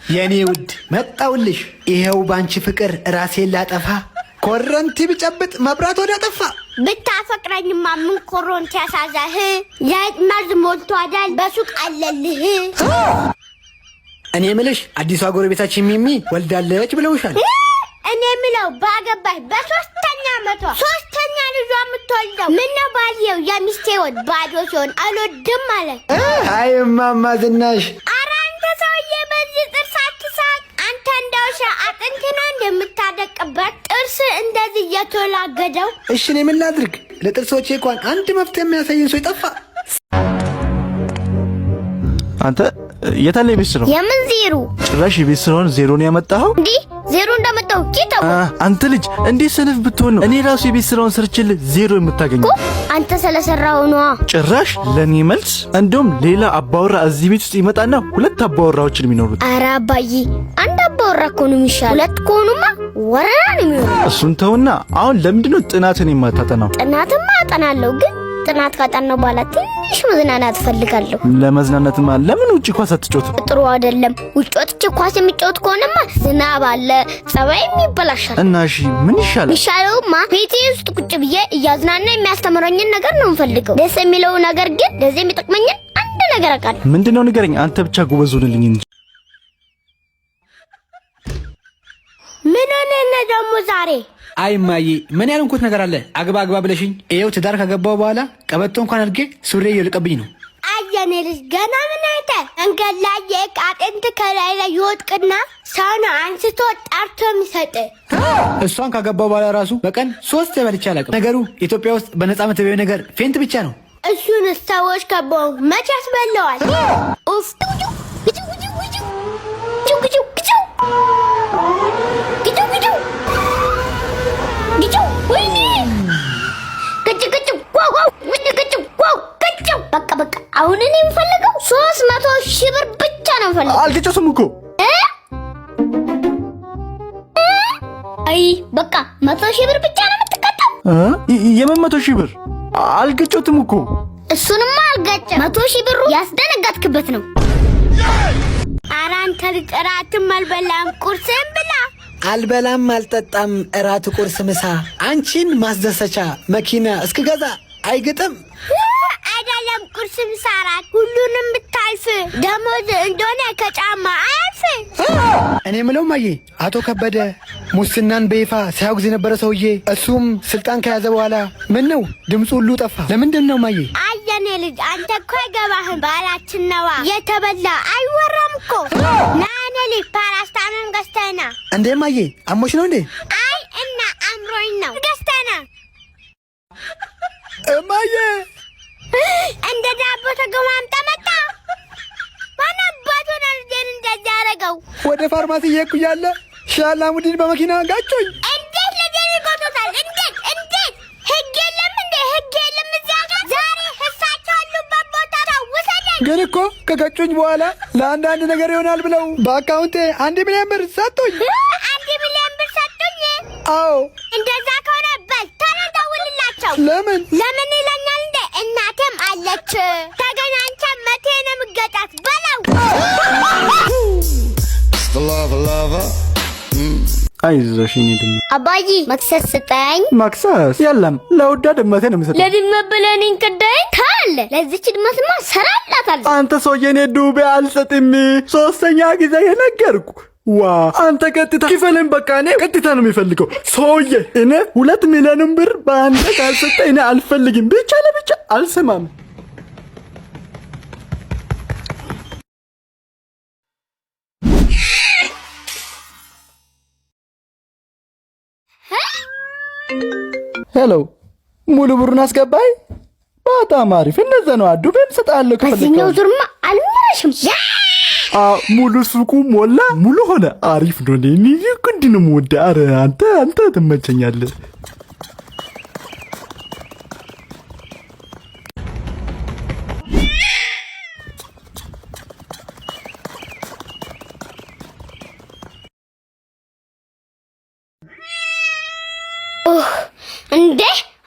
የኔ ውድ መጣውልሽ። ይሄው ባንቺ ፍቅር ራሴን ላጠፋ ኮረንቲ ብጨብጥ መብራት ወደ ጠፋ። ብታፈቅረኝማ ምን ኮረንቲ ያሳዛህ? የመርዝ ሞልቷል በሱቅ አለልህ። እኔ ምልሽ አዲሷ ጎረቤታችን ሚሚ ወልዳለች ብለውሻል። እኔ ምለው ባገባሽ በሶስተኛ ዓመቷ ሶስተኛ ልጇ የምትወልደው ምነው ባልየው የሚስቴ ወድ ባዶ ሲሆን አልወድም ማለት። አይ እማማ ዝናሽ ኧረ አንተ ሰውዬ በዚህ ጥርስ አትሳቅ። አንተ እንደውሻ አጥንትና እንደምታደቅበት ጥርስ እንደዚህ እየተወላገደው። እሺ እኔ ምን ላድርግ? ለጥርሶቼ እንኳን አንድ መፍትሄ የሚያሳየን ሰው ይጠፋ። አንተ የታለ ቤት ስራው? የምን ዜሮ? ጭራሽ ቤት ስራውን ዜሮ ነው ያመጣኸው? እንዴ ዜሮ እንዳመጣው ኪታው። አንተ ልጅ እንዴት ሰነፍ ብትሆን ነው እኔ ራሱ የቤት ስራውን ሰርችልህ ዜሮ የምታገኘው? አንተ ስለሰራው ነው። ጭራሽ ለኔ መልስ። እንደውም ሌላ አባወራ እዚህ ቤት ውስጥ ይመጣና ሁለት አባወራዎችን የሚኖሩት። ኧረ አባዬ አንድ አባወራ እኮ ነው የሚሻለው። ሁለት ከሆኑማ ወረራ ነው የሚሆነው። እሱን ተውና አሁን ለምንድነው ጥናትን የማታጠናው? ጥናትማ አጠናለሁ ግን ጥናት ካጠናው በኋላ ትንሽ መዝናናት ፈልጋለሁ። ለመዝናናትማ ለምን ውጪ ኳስ አትጫወትም? ጥሩ አይደለም። ውጪ ወጥቼ ኳስ የሚጫወት ከሆነማ ዝናብ አለ፣ ጸባይም ይበላሻል። እና እሺ ምን ይሻላል? ይሻለውማ ቤቴ ውስጥ ቁጭ ብዬ እያዝናና የሚያስተምረኝን ነገር ነው የምፈልገው። ደስ የሚለው ነገር ግን ለዚህ የሚጠቅመኝን አንድ ነገር አውቃለሁ። ምንድነው ንገረኝ። አንተ ብቻ ጎበዝ ሁንልኝ እንጂ። ምን ሆነና ደግሞ ዛሬ? አይ ማዬ ምን ያልንኩት ነገር አለ? አግባ አግባ ብለሽኝ ይኸው ትዳር ከገባው በኋላ ቀበቶ እንኳን አድርጌ ሱሪ እየልቀብኝ ነው። አየኔ ልጅ ገና ምን አይተ እንገላየ አጥንት ከላይ ላይ ይወጥቅና ሰው ነው አንስቶ ጣርቶ የሚሰጥ። እሷን ካገባው በኋላ ራሱ በቀን 3 በልቼ አላውቅም። ነገሩ ኢትዮጵያ ውስጥ በነፃ መተቢያዊ ነገር ፌንት ብቻ ነው። እሱን ሰዎች ከበው መች ያስበለዋል? ኡፍ በቃ አሁን እኔ የምፈልገው 300,000 ብር ብቻ ነው የምፈልገው። አልገጨሱም እኮ። አይ በቃ 100,000 ብር ብቻ ነው የምትቀጣው። የምን 100,000 ብር? አልገጨቱም እኮ። እሱንማ አልገጨም። 100,000 ብሩ ያስደነጋጥክበት ነው። ኧረ አንተ ልጅ እራትም አልበላም ቁርስም ብላ። አልበላም አልጠጣም እራት ቁርስ ምሳ አንቺን ማስደሰቻ መኪና እስክገዛ አይግጥም አይደለም ቁርስ ምሳ እራት ሁሉንም ብታልፍ ደሞዝ እንደሆነ ከጫማ አያልፍ። እኔ ምለው ማዬ አቶ ከበደ ሙስናን በይፋ ሲያወግዝ የነበረ ሰውዬ እሱም ስልጣን ከያዘ በኋላ ምን ነው ድምፁ ሁሉ ጠፋ። ለምንድን ነው ማዬ? አየኔ ልጅ አንተ እኮ አይገባህም። ባላችን ነዋ የተበላ አይወራም እኮ። ና እኔ ልጅ ፓራስታሙን ገዝተና። እንዴ ማዬ አሞሽ ነው እንዴ? አይ እና አምሮኝ ነው ገዝተና። እማዬ እንደ ዳቦ ተገማምጣ መጣ። ማን አባቱ ነው ልጄን እንደዚህ ያደረገው? ወደ ፋርማሲ እየሄድኩ እያለ ሻላሙዲን በመኪና ጋጮኝ። እንዴት ልጄን ይጎቱታል? እንዴት ህግ የለም እንዴ? ህግ የለም እዚያ ጋር። ዛሬ እሳቸው አሉበት ቦታ ውሰደኝ። ግን እኮ ከጋጮኝ በኋላ ለአንዳንድ ነገር ይሆናል ብለው በአካውንቴ 1 ሚሊዮን ብር ሰጡኝ። 1 ሚሊዮን ብር ሰጡኝ? አዎ። እንደዛ ከሆነ በል ቶሎ ደውልላቸው። ለምን ይለኛል እንዴ? እናቴም አለች። ተገናኝተን መቴ ነው የምገጣት በለው። አይዞሽ እኔ ድመት። አባዬ መክሰስ ስጠኝ። መክሰስ የለም ለውዳ ድመቴ ነው የምሰጠው። ለድመት ብለህ እኔን ክዳኝ ካለ ለዚች ድመትማ ሰራላታለሁ። አንተ ሰውዬ እኔ ዱቤ አልሰጥም። 3ኛ ጊዜ የነገርኩ። ዋ አንተ ቀጥታ ክፈልን። በቃ እኔ ቀጥታ ነው የሚፈልገው ሰውዬ። እኔ 2 ሚሊዮን ብር በአንተ ካልሰጠ እኔ አልፈልግም። ብቻ ለብቻ አልሰማም። ሄሎ ሙሉ ብሩን አስገባይ። በጣም አሪፍ። እንደዛ ነው ዱቤም ሰጣለሁ። ከዚህኛው ዙርማ አልመረሽም። ሙሉ ሱቁ ሞላ ሙሉ ሆነ። አሪፍ ነው። እኔ እንዲህ ነው ወደ አረ አንተ ትመቸኛለህ። እንዴ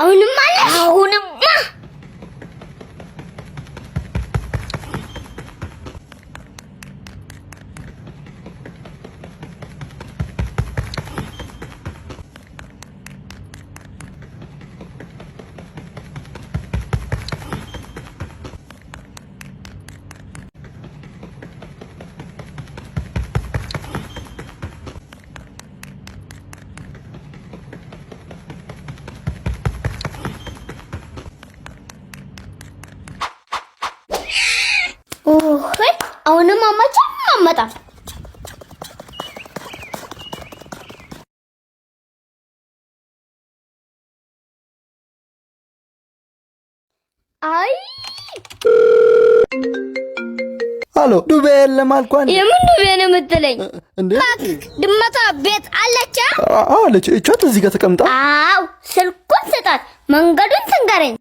አሁንም አለሽ? አሁንም መቼም አመጣም። አይ አሎ ዱቤ የለም አልኳን። የምን ዱቤ ነው የምትለኝ? እንዴ ድመቷ ቤት አለች? አለች። እቻት እዚህ ጋር ተቀምጣ። አው ስልኩን ስጣት፣ መንገዱን ትንገረኝ።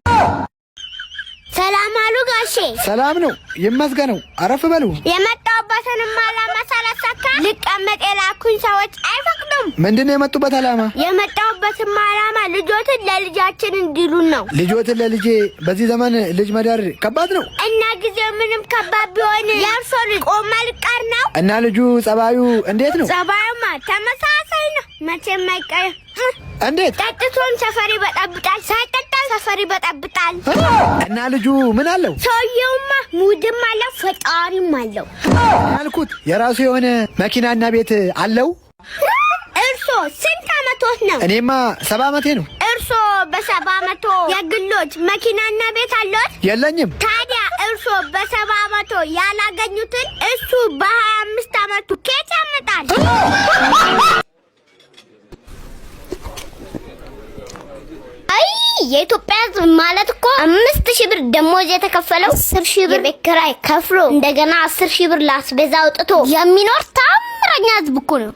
ሰላም አሉ ጋሼ። ሰላም ነው ይመስገነው። አረፍ በሉ። የመጣሁበትንም ዓላማ ሳላሳካ ልቀመጥ የላኩኝ ሰዎች አይፈቅዱም። ምንድነው የመጡበት ዓላማ? የመጣሁበትም ዓላማ ልጆትን ለልጃችን እንዲሉን ነው። ልጆትን ለልጄ? በዚህ ዘመን ልጅ መዳር ከባድ ነው። እና ጊዜው ምንም ከባድ ቢሆን ያርሶ ልጅ ቆማ ልቀር ነው። እና ልጁ ጸባዩ እንዴት ነው? ጸባዩማ ተመሳሳይ ነው፣ መቼም አይቀርም። እንዴት? ጠጥቶን ሰፈር ይበጠብጣል፣ ሳይጠጣም ሰፈር ይበጠብጣል። እና ልጁ ምን አለው? ሰውየውማ ሙድም አለው ፈጣሪም አለው። ያልኩት የራሱ የሆነ መኪናና ቤት አለው። እርሶ ስንት ዓመቶት ነው? እኔማ 70 ዓመቴ ነው። እርሶ በ70 ዓመቶ የግሎት መኪናና ቤት አለዎት? የለኝም። ታዲያ እርሶ በ70 ዓመቶ ያላገኙትን እሱ በ25 ዓመቱ ከየት ያመጣል? አይ የኢትዮጵያ ሕዝብ ማለት እኮ 5000 ብር ደሞዝ የተከፈለው 10,000 ብር ቤት ኪራይ ከፍሎ እንደገና 10,000 ብር ለአስቤዛ አውጥቶ የሚኖር ታምረኛ ሕዝብ እኮ ነው።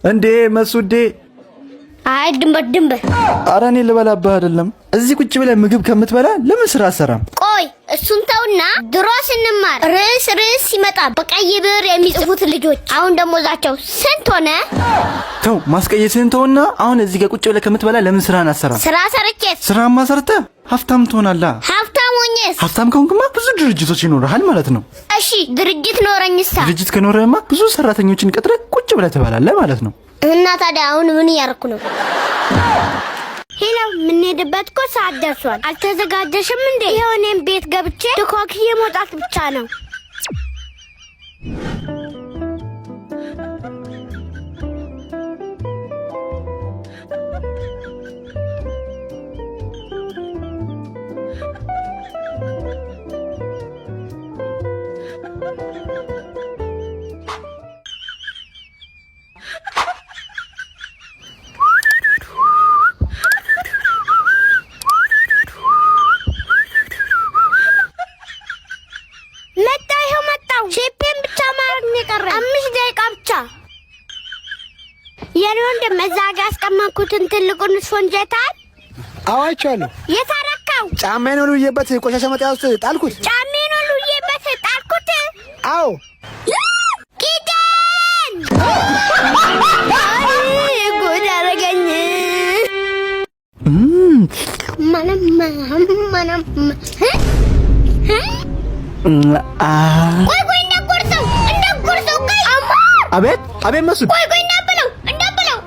እንዴ መሱዴ። አይ ድንበር ኧረ እኔ ልበላብህ አይደለም። እዚህ ቁጭ ብለህ ምግብ ከምትበላ ለምን ስራ አሰራም? ቆይ እሱን ተውና ድሮ ስንማር ርዕስ ሲመጣ በቀይ ብር የሚጽፉት ልጆች አሁን ደሞዛቸው ስንት ሆነ? ተው ማስቀየስህን ተውና አሁን እዚህ ጋር ቁጭ ብለህ ከምትበላ ለምን ስራን አሰራም? ስራ ሰርቼስ? ስራማ ሰርተህ ሀብታም ትሆናለህ። ሀብታም ሆኜስ? ሀብታም ከሆንክማ ብዙ ድርጅቶች ይኖርሃል ማለት ነው። እሺ ድርጅት ኖረኝሳ? ድርጅት ከኖረህማ ብዙ ሰራተኞችን ቀጥረህ ቁጭ ብለህ ትበላለህ ማለት ነው። እና ታዲያ አሁን ምን እያደረኩ ነው? ሄሎ የምንሄድበት እኮ ሰዓት ደርሷል። አልተዘጋጀሽም እንዴ? የሆነን ቤት ገብቼ ትኮክዬ መውጣት ብቻ ነው። ሼፔን ብቻ ማረግ ነው የቀረኝ። 5 ደቂቃ ብቻ። የኔ ወንድም እዛ ጋር ያስቀመጥኩትን ትልቁን ስፖንጅ አይተሃል? አዎ አይቼዋለሁ። የት አደረከው? ጫማዬን ወልውዬበት ቆሻሻ መጣያ ውስጥ ጣልኩት። ጫማዬን ወልውዬበት ጣልኩት? አዎ። ኪዳን ጉድ አደረገኝ። ቆይ እንዳትቆርጠው ቆይ አቤት መሱድ። ቆይ እንዳትበለው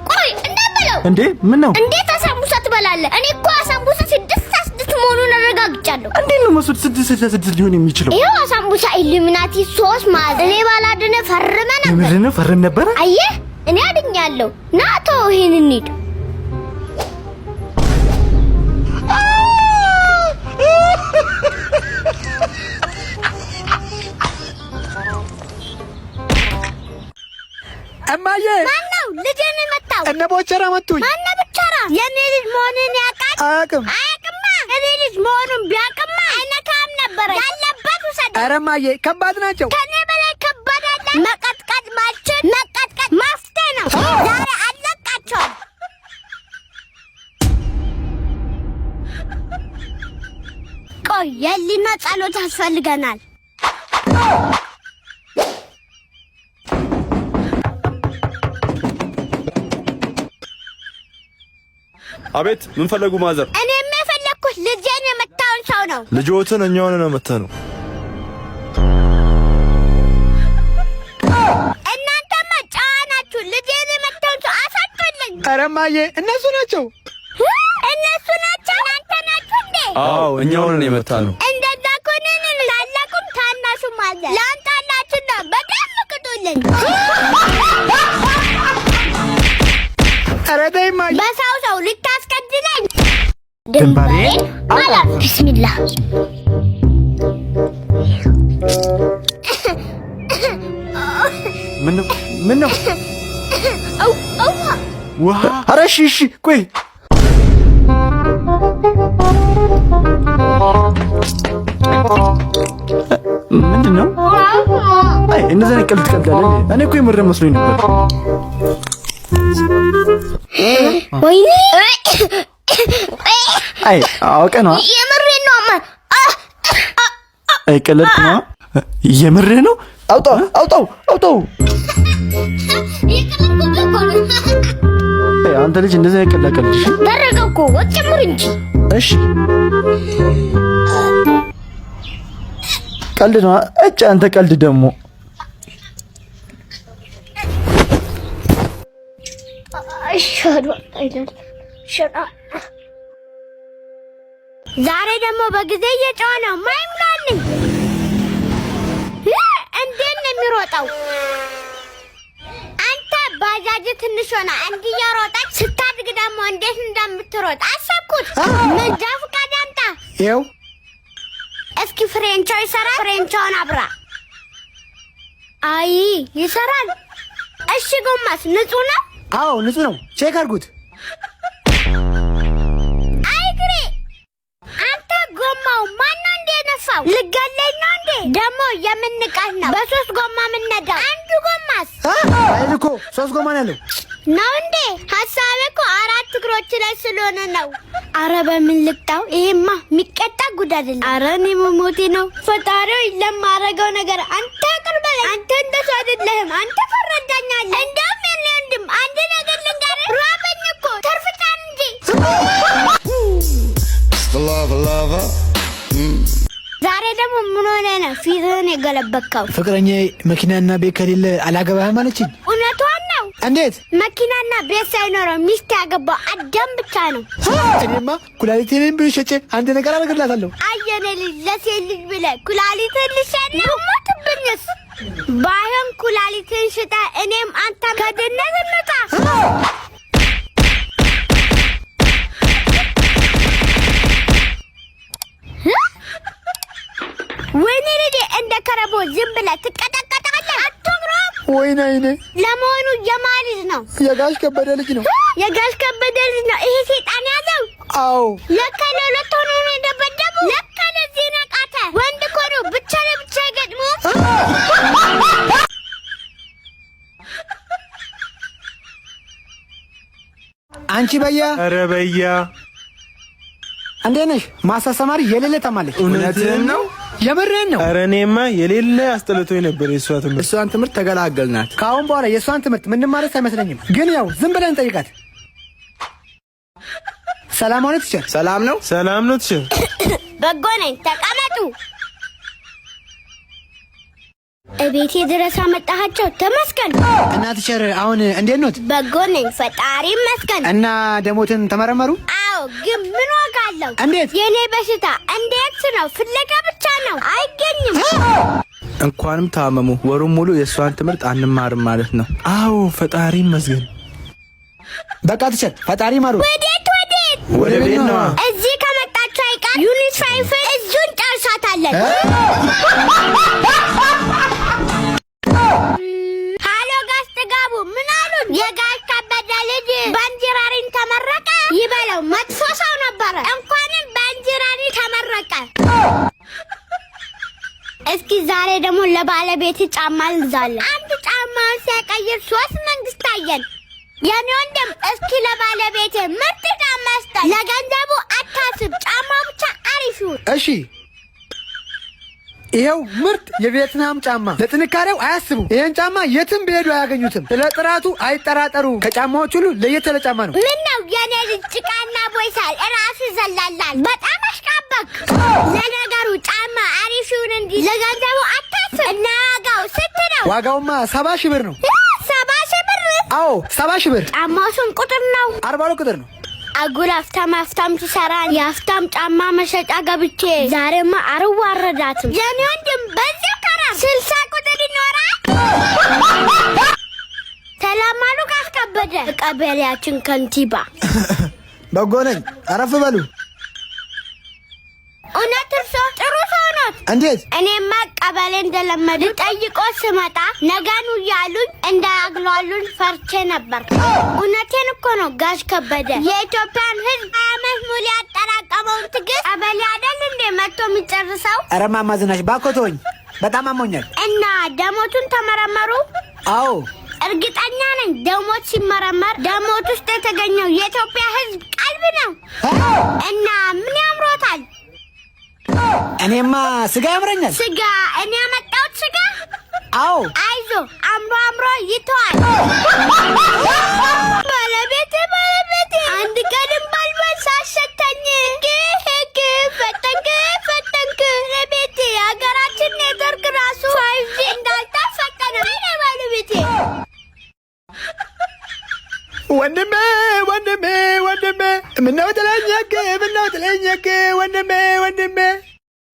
ቆይ እንዳትበለው። እንዴ ምን ነው? እንዴት አሳምቡሳ ትበላለህ? እኔ እኮ አሳምቡሳ 6 መሆኑን አረጋግጫለሁ። እንዴት ነው መሱድ 6 ሊሆን የሚችለው? ይኸው አሳምቡሳ ኢሉሚናቲ 3 ማዕዘን። እኔ ባላድነ ፈርመ ነበር። የምር ነው ፈርም ነበር? አየህ እኔ አድኛለሁ። ና ተው ይሄን እንሂድ። እማዬ ማነው ልጄን መታው? እነ ቦቸራ መቱኝ። ማነው ቦቸራ? የኔ ልጅ መሆኑን ያውቃል? አያውቅም። እኔ ልጅ መሆኑን ቢያውቅማ አይነካም ነበር። ያለበት ውሰድ። ኧረ እማዬ ከባድ ናቸው። ከኔ በላይ ከባድ አለ። መቀጥቀጥ ማልችል መቀጥቀጥ መፍትሄ ነው። ዛሬ አለቃቸውም። ቆይ የህሊና ጸሎት ያስፈልገናል። አቤት ምን ፈለጉ ማዘር? እኔ የፈለኩት ልጄን የመታውን ሰው ነው። ልጆትን እኛውን ነው መተነው። እናንተማ ጨዋ ናችሁ። ልጄን የመታውን ሰው አሳጡልኝ። ኧረ እማዬ እነሱ ናቸው። እነሱ ናቸው? እናንተ ናችሁ እንዴ? አዎ እኛውን ነው የመታነው። እንደዛ ከሆነ ታላቁም ታናሹም አለ። ላንጣላችሁና በጣም ቅጡልኝ። ኧረ ተይ እማዬ። በሰው ልታስቀድለኝ ድንበሬን አላ ቢስሚላህ ምን ነው? ውሃ? ኧረ እሺ ቆይ ምንድን ነው? አይ እንደዛ ነው ቀልድ ትቀልዳለህ? እኔ እኮ የምር መስሎኝ ነበር። ወይኔ አይ አውቀህ ነው? የምሬን ነው። አይ ቀለድክ ነው? የምርህ ነው? አውጣው። አንተ ልጅ እንደዛ ያቀላቀልሽ ደረገው እኮ ወጭምር እንጂ። እሺ ቀልድ ነው። እጭ አንተ ቀልድ ደግሞ ዛሬ ደግሞ በጊዜ እየጮኸ ነው። ማይምላልኝ እንዴት ነው የሚሮጠው? አንተ ባጃጅ ትንሽ ሆና እንዲህ እየሮጠች ስታድግ ደግሞ እንዴት እንደምትሮጥ አሰብኩት። መንጃ ፈቃድ አምጣ። ይኸው እስኪ ፍሬንቻው ይሰራል? ፍሬንቻውን አብራ። አይ ይሰራል። እሺ ጎማስ ንጹህ ነው? አዎ ንጹህ ነው። ቼክ አድርጉት። አይ ግሬ አንተ ጎማው ማነው እንደ ነፋው? ልገለኝ ነው እንዴ? ደግሞ የምንቀር ነው በሶስት ጎማ የምንነዳው። አንዱ ጎማስ አይል እኮ 3 ጎማ ነው ያለው ነው እንዴ? ሐሳቤ እኮ 4 እግሮች ላይ ስለሆነ ነው። አረ በምን ልቅጣው? ይሄማ የሚቀጣ ጉድ አይደለም። አረ እኔ መሞቴ ነው። ፈጣሪው ለማረገው ነገር አንተ ቅርበለ። አንተ እንደሱ አይደለህም። አንተ ፈረዳኛለህ። እንደውም የኔ ወንድም አንድ ነገር ልንገርህ። ራበኝ እኮ ተርፍታን እንጂ ዛሬ ደግሞ ምን ሆነ ነው ፊትህን የገለበከው? ፍቅረኛ መኪናና ቤት ከሌለ አላገባህም አለችኝ። እውነቷን ነው። እንዴት? መኪናና ቤት ሳይኖረው ሚስት ያገባው አዳም ብቻ ነው። እኔማ ኩላሊቴን ብሸጬ አንድ ነገር አደርግላታለሁ። አየኔ ልጅ ለሴት ልጅ ብለህ ኩላሊትን ልሸጥ ነው? ሞትብኝስ። ባይሆን ኩላሊትን ሽጣ እኔም አንተም ከድነት እንውጣ። ወይኔ ልጄ እንደ ከረቦ ዝም ብለህ ትቀጠቀጣለህ። አትምሮም። ወይኔ አይኔ። ለመሆኑ የማን ልጅ ነው? የጋሽ ከበደ ልጅ ነው። የጋሽ ከበደ ልጅ ነው። ይሄ ሴጣን ያዘው። አዎ ለካ ለሁለት ሆኖ ነው የደበደቡ። ለካ ለዚህ ነው ቃተ። ወንድ እኮ ነው ብቻ ለብቻ ይገጥሙ። አንቺ በያ። ኧረ በያ እንዴት ነሽ? ማሳሰማሪ የሌለ ተማለች። እውነትህን ነው? የምርህን ነው? ኧረ እኔማ የሌለ አስጠልቶኝ ነበር የእሷ ትምህርት። እሷን ትምህርት ተገላገልናት። ከአሁን በኋላ የእሷን ትምህርት ምንም ማለት አይመስለኝም። ግን ያው ዝም ብለን ጠይቃት። ሰላም ሆነ ትችል? ሰላም ነው? ሰላም ነው ትችል? በጎ ነኝ። ተቀመጡ። እቤቴ ድረስ አመጣሃቸው። ተመስገን። እና ቲቸር አሁን እንዴት ኖት? በጎ ነኝ፣ ፈጣሪ ይመስገን። እና ደሞትን ተመረመሩ? አዎ፣ ግን ምን ዋጋ አለው? እንዴት? የኔ በሽታ እንዴት ነው? ፍለጋ ብቻ ነው፣ አይገኝም። እንኳንም ታመሙ። ወሩን ሙሉ የእሷን ትምህርት አንማርም ማለት ነው። አዎ ፈጣሪ ይመስገን። በቃ ቲቸር ፈጣሪ ማሩ። ወዴት? ወደ ቤት ነዋ። እዚህ ከመጣችሁ አይቀር ዩኒት 5 እዙን ጨርሳታለን። ሃሎ ጋሽ ጥጋቡ ምን አሉን? የጋሽ ከበደ ልጅ በእንጅራሪን ተመረቀ ይበለው። መጥፎ ሰው ነበረ። እንኳንም በእንጅራሪ ተመረቀ። እስኪ ዛሬ ደግሞ ለባለቤት ጫማ ልንዛለን። አንድ ጫማውን ሲያቀይር 3 መንግስት አየን። የኔ ወንድም እስኪ ለባለቤት ምርጥ ጫማ ስጠኝ። ለገንዘቡ አታስብ፣ ጫማው ብቻ አሪፍ ይሁን። እሺ ይሄው ምርጥ የቪየትናም ጫማ። ለጥንካሬው አያስቡ። ይሄን ጫማ የትም ቢሄዱ አያገኙትም። ስለ ጥራቱ አይጠራጠሩ። ከጫማዎች ሁሉ ለየት ያለ ጫማ ነው። ምን ነው የኔ ልጅ ጭቃና ቦይሳል እራሱ ዘላላል። በጣም አሽቃበቅ። ለነገሩ ጫማ አሪፍ ይሁን እንጂ ለገንዘቡ አታስብ። እና ዋጋው ስንት ነው? ዋጋውማ 70 ሺህ ብር ነው። 70 ሺህ ብር? አዎ 70 ሺህ ብር። ጫማው ስንት ቁጥር ነው? 42 ቁጥር ነው። አጉል አፍታም ሲሰራ የአፍታም ጫማ መሸጫ ገብቼ ዛሬማ አልዋረዳትም። የኔ ወንድም በዚህ ከራ 60 ቁጥር ይኖራል። ሰላም አሉ ጋሽ ከበደ፣ ቀበሌያችን ከንቲባ። በጎ ነኝ። አረፍ በሉ። እውነት እርሶ ጥሩ ሰው ኖት። እንዴት? እኔማ ቀበሌ እንደለመዱ ጠይቆ ስመጣ ነገኑ እያሉኝ እንዳያግሏሉን ፈርቼ ነበር። እውነቴን እኮ ነው ጋሽ ከበደ። የኢትዮጵያን ሕዝብ ዓመት ሙሉ ያጠራቀመውን ትዕግስት ቀበሌ አይደል እንዴ መጥቶ የሚጨርሰው? ኧረ እማማ ዝናሽ ባኮቶኝ በጣም አሞኛል። እና ደሞቱን ተመረመሩ? አዎ እርግጠኛ ነኝ ደሞት ሲመረመር ደሞት ውስጥ የተገኘው የኢትዮጵያ ሕዝብ ቀልብ ነው። እና ምን ያምሮታል? እኔማ ስጋ ያምረኛል። ስጋ? እኔ ያመጣሁት ስጋ? አዎ አይዞ አምሮ ይተዋል። ባለቤቴ አንድ ቀንም ባልበል ሳሸተኝ ህግ ፈጠንክ ለቤቴ ሀገራችን ኔትወርክ ራሱ 5G እንዳልታፈቀነ አይነ ባለቤቴ። ወንድሜ ምነው ጥለኸኝ ወንድሜ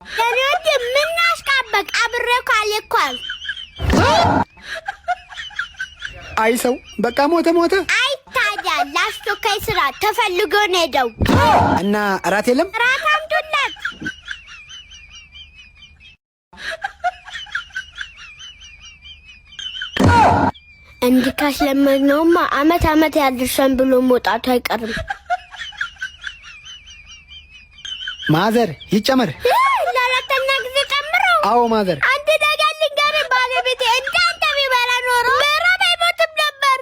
ለኔ ወንድም ምን አሽቃበቅ አብሬው ካልኳል። አይ ሰው በቃ ሞተ። አይ ታዲያ ለአስቸኳይ ስራ ተፈልጎ ነው ሄደው። እና እራት የለም? እራት አምጡለት። እንዲህ ካስለመድነውማ አመት ያድርሰን ብሎ መውጣቱ አይቀርም። ማዘር ይጨመር። ለአራተኛ ጊዜ ጨምረው? አዎ ማዘር። አንድ ነገር ልንገርህ ባለቤቴ፣ እንዳንተ ቢበላ ኖሮ በራብ አይሞትም ነበር።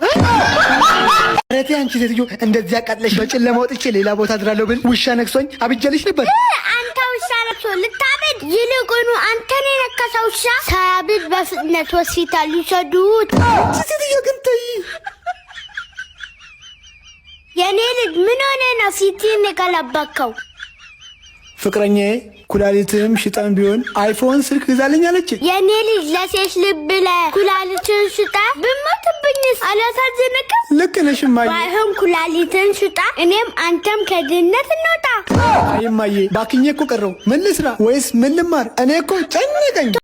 ረቴ አንቺ ሴትዮ እንደዚህ አቃጥለሽ በጨለማ ወጥቼ ሌላ ቦታ አድራለሁ ብል ውሻ ነክሶኝ አብጀልሽ ነበር። አንተ ውሻ ነክሶ ልታብድ? ይልቁኑ አንተን የነከሰ ውሻ ሳያብድ በፍጥነት ሆስፒታል ይሰዱት። አንቺ ሴትዮ ግን ተይ። የኔ ልጅ ምን ሆነ ነው ፊትህን የገለበከው? ፍቅረኛዬ ኩላሊትም ሽጠን ቢሆን አይፎን ስልክ ግዛልኝ አለች። የኔ ልጅ ለሴት ልብ ብለህ ኩላሊትን ሽጣ ብሞትብኝስ አላሳዝንክም? ልክ ነሽ እማዬ። ባይሆን ኩላሊትን ሽጣ እኔም አንተም ከድህነት እንውጣ። አይ እማዬ ባክኜ እኮ ቀረው። ምን ልስራ ወይስ ምን ልማር? እኔ እኮ ጨነቀኝ።